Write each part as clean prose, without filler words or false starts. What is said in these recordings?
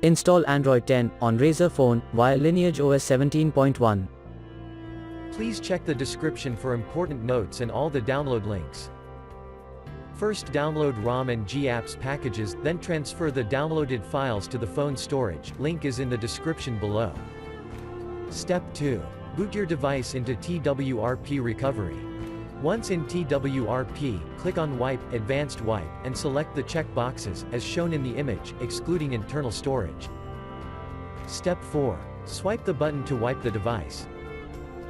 Install Android 10 on Razer phone via LineageOS 17.1. Please check the description for important notes and all the download links. First download ROM and GApps packages, then transfer the downloaded files to the phone storage, link is in the description below. Step 2. Boot your device into TWRP recovery. Once in TWRP, click on Wipe, Advanced Wipe, and select the check boxes, as shown in the image, excluding internal storage. Step 4. Swipe the button to wipe the device.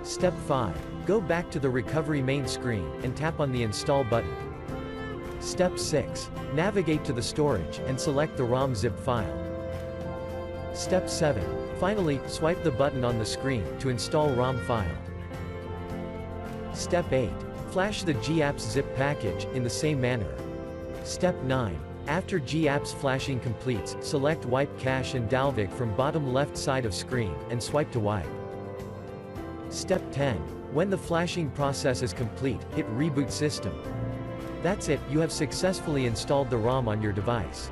Step 5. Go back to the recovery main screen, and tap on the Install button. Step 6. Navigate to the storage, and select the ROM zip file. Step 7. Finally, swipe the button on the screen, to install ROM file. Step 8. Flash the GApps zip package, in the same manner. Step 9. After GApps flashing completes, select Wipe Cache and Dalvik from bottom left side of screen, and swipe to wipe. Step 10. When the flashing process is complete, hit Reboot System. That's it, you have successfully installed the ROM on your device.